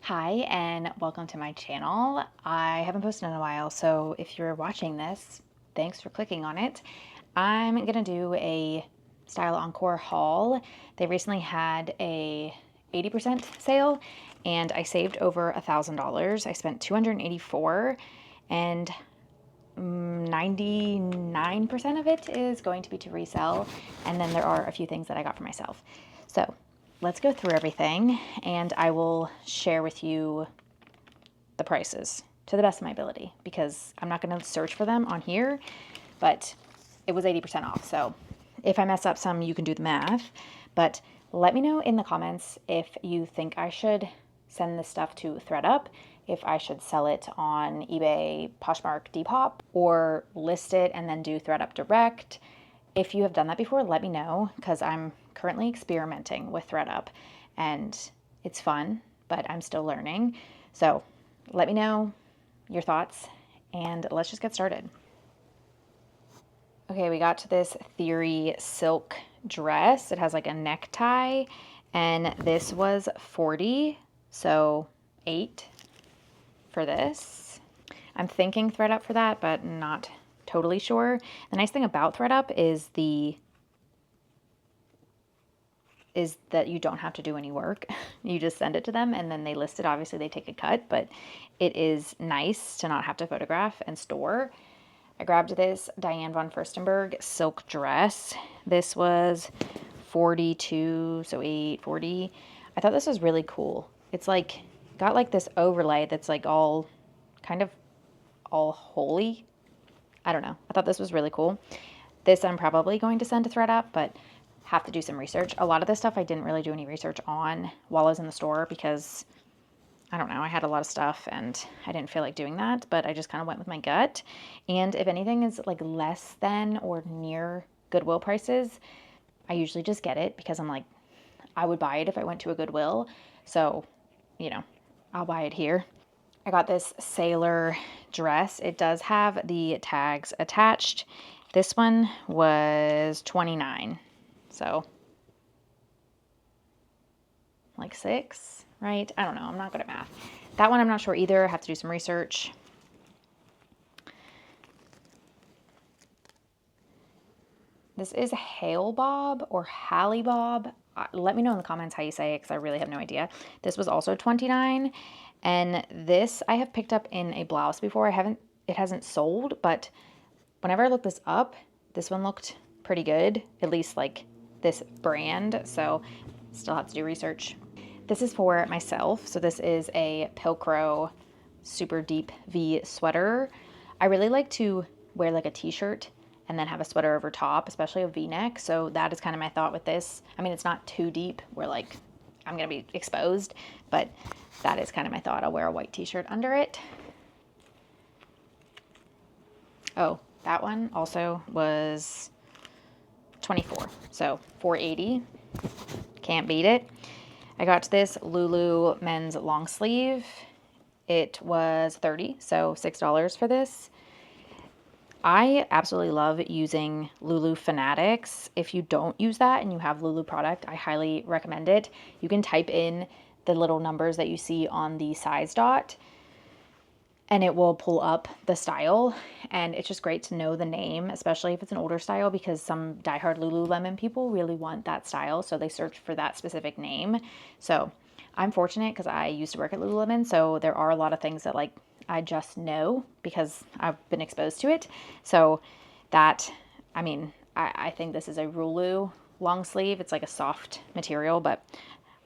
Hi and welcome to my channel. I haven't posted in a while, so if you're watching this, thanks for clicking on it. I'm gonna do a Style Encore haul. They recently had a 80% sale and I saved over $1,000. I spent $284 and 99% of it is going to be to resell, and then there are a few things that I got for myself. So let's go through everything and I will share with you the prices to the best of my ability because I'm not going to search for them on here, but it was 80% off. So if I mess up some, you can do the math, but let me know in the comments if you think I should send this stuff to ThredUp, if I should sell it on eBay, Poshmark, Depop, or list it and then do ThredUp direct. If you have done that before, let me know because I'm currently experimenting with ThredUp and it's fun, but I'm still learning. So let me know your thoughts and let's just get started. Okay, we got to this Theory silk dress. It has like a necktie and this was 40, so 8 for this. I'm thinking ThredUp for that, but not totally sure. The nice thing about ThredUp is that you don't have to do any work. You just send it to them and then they list it. Obviously they take a cut, but it is nice to not have to photograph and store. I grabbed this Diane von Furstenberg silk dress. This was 42, so 840. I thought this was really cool. It's like got like this overlay that's like all kind of all holy. I don't know. I thought this was really cool. This I'm probably going to send to ThredUp, but have to do some research. A lot of this stuff I didn't really do any research on while I was in the store because I don't know, I had a lot of stuff and I didn't feel like doing that, but I just kind of went with my gut. And if anything is like less than or near Goodwill prices, I usually just get it because I'm like, I would buy it if I went to a Goodwill. So, I'll buy it here. I got this sailor dress. It does have the tags attached. This one was 29. So like 6, right? I don't know. I'm not good at math. That one I'm not sure either. I have to do some research. This is Hale Bob or Hallie Bob. Let me know in the comments how you say it because I really have no idea. This was also 29. And this I have picked up in a blouse before. It hasn't sold, but whenever I looked this up, this one looked pretty good, at least like this brand. So still have to do research. This is for myself. So this is a Pilcro super deep V sweater. I really like to wear like a t-shirt and then have a sweater over top, especially a V-neck. So that is kind of my thought with this. I mean, it's not too deep where like I'm gonna be exposed, but that is kind of my thought. I'll wear a white t-shirt under it. Oh, that one also was 24, so 480. Can't beat it. I got this Lulu men's long sleeve. It was 30, so $6 for this. I absolutely love using Lulu Fanatics. If you don't use that and you have Lulu product, I highly recommend it. You can type in the little numbers that you see on the size dot and it will pull up the style, and it's just great to know the name, especially if it's an older style, because some diehard Lululemon people really want that style, so they search for that specific name. So I'm fortunate because I used to work at Lululemon, so there are a lot of things that like I just know because I've been exposed to it. So that, I mean, I think this is a Rulu long sleeve. It's like a soft material, but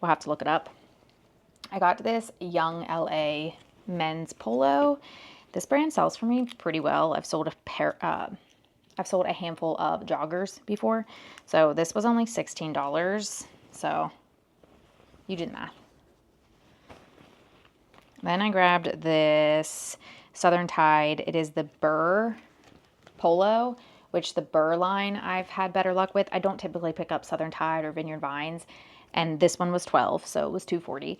we'll have to look it up. I got this Young LA men's polo. This brand sells for me pretty well. I've sold a handful of joggers before. So this was only $16. So you did the math. Then I grabbed this Southern Tide. It is the Burr polo, which the Burr line I've had better luck with. I don't typically pick up Southern Tide or Vineyard Vines, and this one was 12, so it was $240.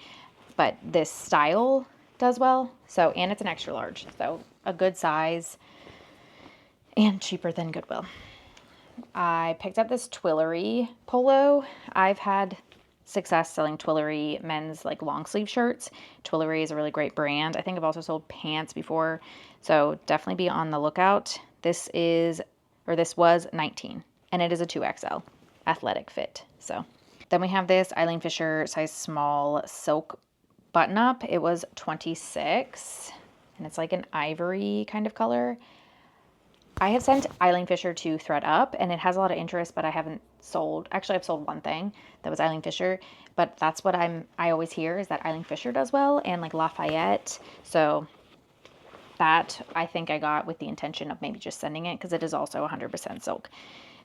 But this style does well, so, and it's an extra large, so a good size and cheaper than Goodwill. I picked up this Twillery polo. I've had success selling Twillery men's like long sleeve shirts. Twillery is a really great brand. I think I've also sold pants before, so definitely be on the lookout. This was 19, and it is a 2XL athletic fit. So then we have this Eileen Fisher size small silk button up. It was 26, and it's like an ivory kind of color. I have sent Eileen Fisher to ThredUp, and it has a lot of interest, but I haven't sold. Actually, I've sold one thing that was Eileen Fisher, but that's what I always hear is that Eileen Fisher does well, and like Lafayette. So that I think I got with the intention of maybe just sending it because it is also 100% silk.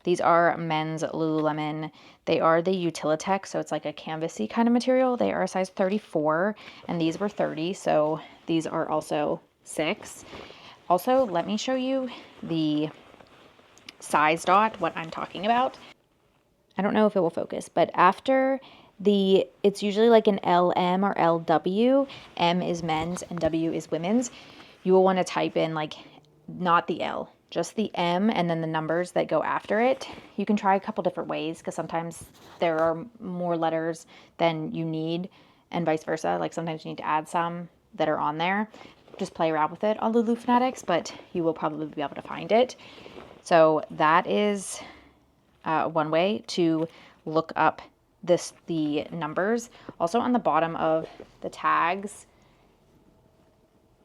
These are men's Lululemon. They are the Utilitech, so it's like a canvasy kind of material. They are a size 34, and these were 30, so these are also 6. Also, let me show you the size dot, what I'm talking about. I don't know if it will focus, but after it's usually like an LM or LW. M is men's and W is women's. You will want to type in like not the L, just the M and then the numbers that go after it. You can try a couple different ways because sometimes there are more letters than you need and vice versa. Like sometimes you need to add some that are on there. Just play around with it on Lulu Fanatics, but you will probably be able to find it. So that is one way to look up the numbers. Also on the bottom of the tags,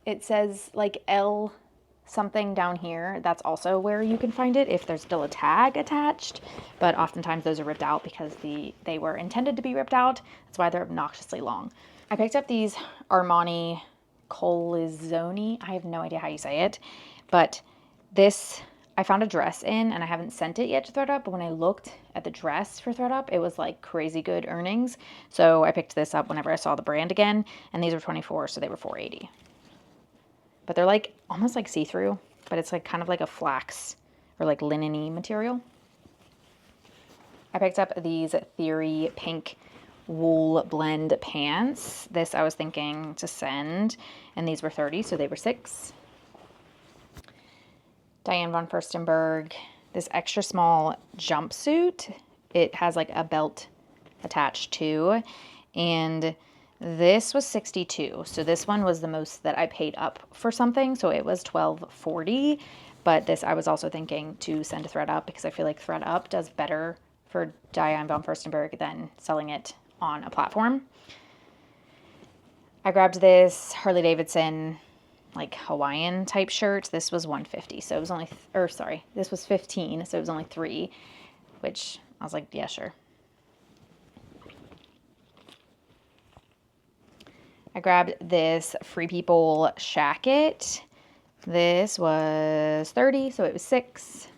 it says like L something down here. That's also where you can find it if there's still a tag attached, but oftentimes those are ripped out because they were intended to be ripped out. That's why they're obnoxiously long. I picked up these Armani Colizoni. I have no idea how you say it, but this I found a dress in, and I haven't sent it yet to ThredUp, but when I looked at the dress for ThredUp, it was like crazy good earnings. So I picked this up whenever I saw the brand again, and these were 24, so they were $4.80. But they're like almost like see-through, but it's like kind of like a flax or like linen-y material. I picked up these Theory pink wool blend pants. This I was thinking to send, and these were 30, so they were 6. Diane von Furstenberg, this extra small jumpsuit. It has like a belt attached to, and this was 62. So this one was the most that I paid up for something, so it was $12.40. But this I was also thinking to send to ThredUp because I feel like ThredUp does better for Diane von Furstenberg than selling it on a platform. I grabbed this Harley Davidson like Hawaiian type shirt. This was $150, so it was only, this was $15, so it was only 3, which I was like, yeah, sure. I grabbed this Free People shacket. This was 30, so it was 6.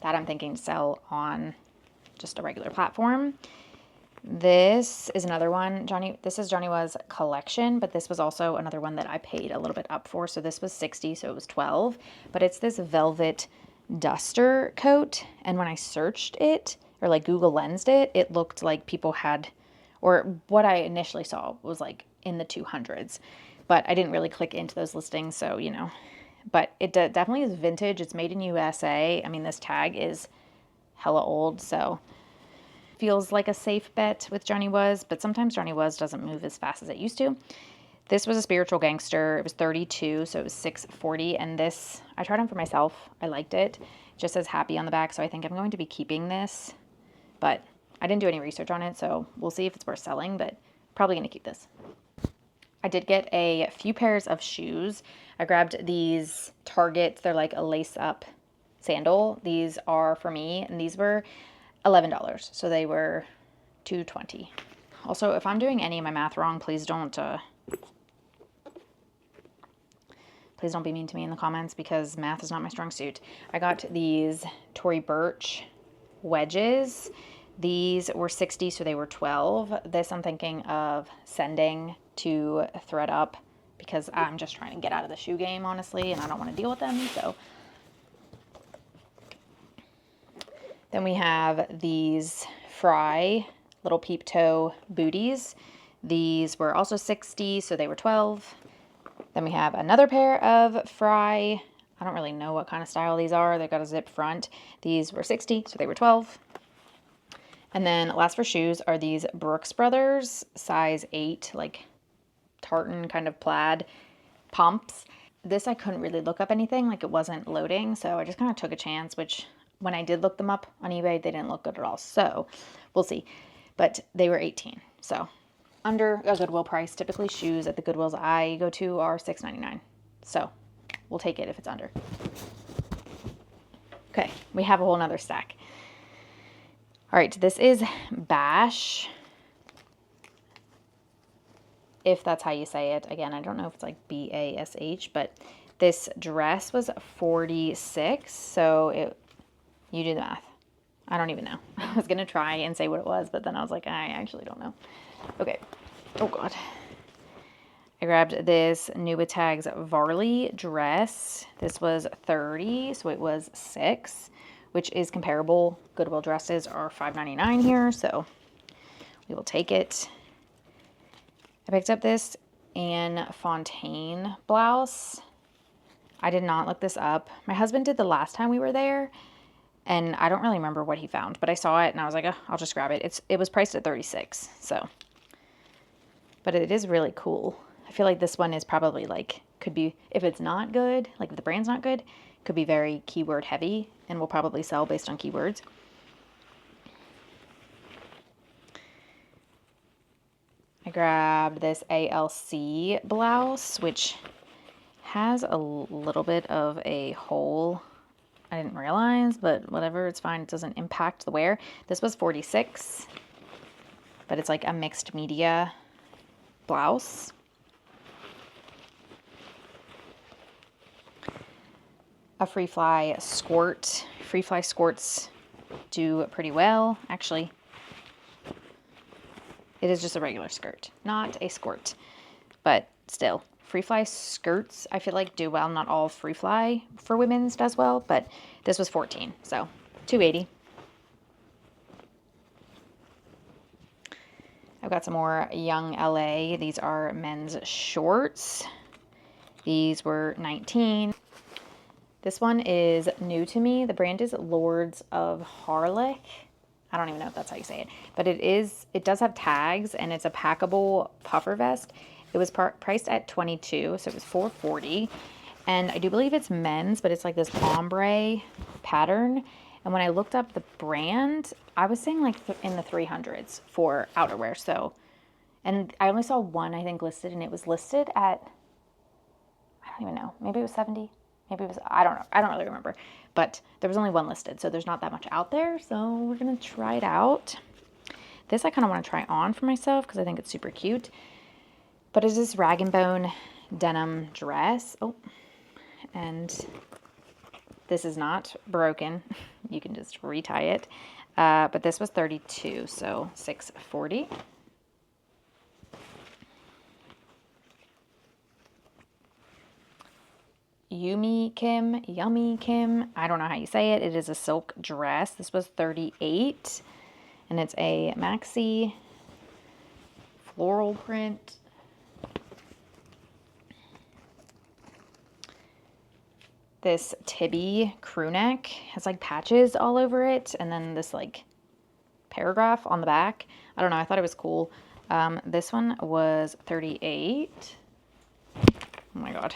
That I'm thinking to sell on just a regular platform. This is another one, this is Johnny Was collection, but this was also another one that I paid a little bit up for. So this was 60, so it was 12, but it's this velvet duster coat. And when I searched it or like Google Lensed it, it looked like people had, or what I initially saw was like in the 200s, but I didn't really click into those listings. So, you know, but it definitely is vintage. It's made in USA. I mean, this tag is hella old, so feels like a safe bet with Johnny Was, but sometimes Johnny Was doesn't move as fast as it used to. This was a Spiritual Gangster. It was 32, so it was $6.40, and this, I tried on for myself. I liked it. It just says happy on the back, so I think I'm going to be keeping this, but I didn't do any research on it, so we'll see if it's worth selling, but probably going to keep this. I did get a few pairs of shoes. I grabbed these Targets. They're like a lace-up sandal. These are for me, and these were $11, so they were $2.20. Also, if I'm doing any of my math wrong, please don't be mean to me in the comments because math is not my strong suit. I got these Tory Burch wedges. These were 60, so they were 12. This I'm thinking of sending to ThredUp because I'm just trying to get out of the shoe game, honestly, and I don't want to deal with them, so. Then we have these Fry little peep toe booties. These were also 60, so they were 12. Then we have another pair of Fry. I don't really know what kind of style these are. They've got a zip front. These were 60, so they were 12. And then last for shoes are these Brooks Brothers size 8, like tartan kind of plaid pumps. This I couldn't really look up anything, like it wasn't loading, so I just kind of took a chance, which when I did look them up on eBay, they didn't look good at all. So we'll see. But they were 18, so under a Goodwill price. Typically shoes at the Goodwills I go to are $6.99. So we'll take it if it's under. Okay, we have a whole nother stack. All right, this is Bash, if that's how you say it. Again, I don't know if it's like B-A-S-H, but this dress was 46, so you do the math. I don't even know. I was gonna try and say what it was, but then I was like, I actually don't know. Okay. Oh God. I grabbed this Nubitags Varley dress. This was 30, so it was 6, which is comparable. Goodwill dresses are $5.99 here, so we will take it. I picked up this Anne Fontaine blouse. I did not look this up. My husband did the last time we were there, and I don't really remember what he found, but I saw it and I was like, oh, I'll just grab it. It was priced at 36, so. But it is really cool. I feel like this one is probably like, could be, if it's not good, like if the brand's not good, could be very keyword heavy and will probably sell based on keywords. I grabbed this ALC blouse, which has a little bit of a hole. I didn't realize, but whatever, it's fine. It doesn't impact the wear. This was 46, but it's like a mixed media blouse. A free fly skirt. Free fly skirts do pretty well. Actually, it is just a regular skirt, not a skirt, but still. Free fly skirts, I feel like, do well. Not all free fly for women's does well, but this was 14, so $2.80. I've got some more Young LA. These are men's shorts. These were 19. This one is new to me. The brand is Lords of Harlech. I don't even know if that's how you say it, but it does have tags, and it's a packable puffer vest. It was priced at 22, so it was $4.40. And I do believe it's men's, but it's like this ombre pattern. And when I looked up the brand, I was saying like in the 300s for outerwear. So, and I only saw one, I think, listed, and it was listed at, I don't even know, maybe it was 70. Maybe it was, I don't know. I don't really remember. But there was only one listed, so there's not that much out there. So we're going to try it out. This I kind of want to try on for myself because I think it's super cute. But it's this rag and bone denim dress. Oh, and this is not broken. You can just retie it. But this was 32, so $6.40. Yummy Kim, I don't know how you say it. It is a silk dress. This was 38, and it's a maxi floral print. This Tibby crew neck has like patches all over it, and then this like paragraph on the back. I don't know, I thought it was cool. This one was 38. Oh my God.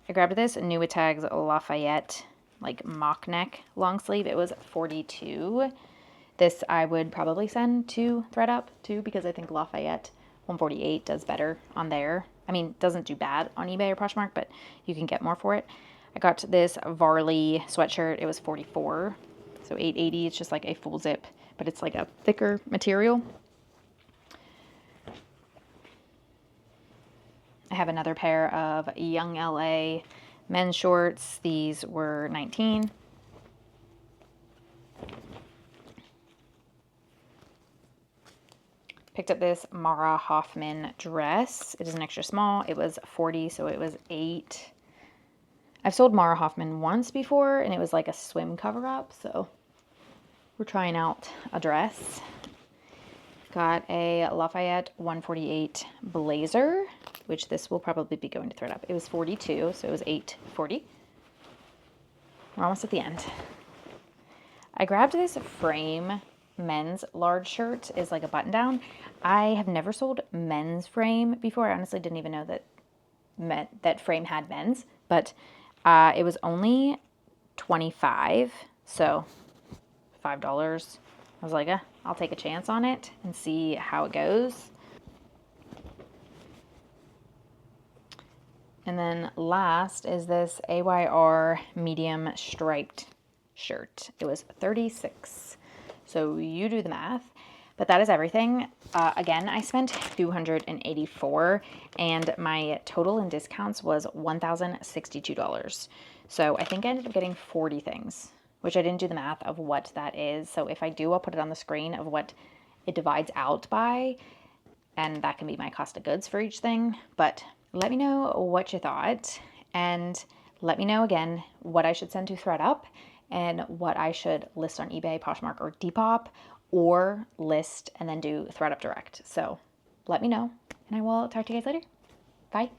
I grabbed this Nubitags Lafayette like mock neck long sleeve. It was 42. This I would probably send to ThredUp too, because I think Lafayette 148 does better on there. I mean, doesn't do bad on eBay or Poshmark, but you can get more for it. I got this Varley sweatshirt. It was 44, so $8.80. It's just like a full zip, but it's like a thicker material. I have another pair of Young LA men's shorts. These were 19. Picked up this Mara Hoffman dress. It is an extra small. It was 40, so it was 8. I've sold Mara Hoffman once before, and it was like a swim cover-up, so we're trying out a dress. Got a Lafayette 148 blazer, which this will probably be going to ThredUp. It was 42, so it was $8.40. We're almost at the end. I grabbed this frame men's large shirt is like a button down. I have never sold men's frame before. I honestly didn't even know that frame had men's, but it was only $25, so $5. I was like, I'll take a chance on it and see how it goes. And then last is this AYR medium striped shirt. It was $36. So you do the math, but that is everything. Again, I spent $284 and my total in discounts was $1,062. So I think I ended up getting 40 things, which I didn't do the math of what that is. So if I do, I'll put it on the screen of what it divides out by, and that can be my cost of goods for each thing. But let me know what you thought, and let me know again what I should send to ThredUp and what I should list on eBay, Poshmark, or Depop, or list and then do ThredUp direct. So let me know, and I will talk to you guys later. Bye.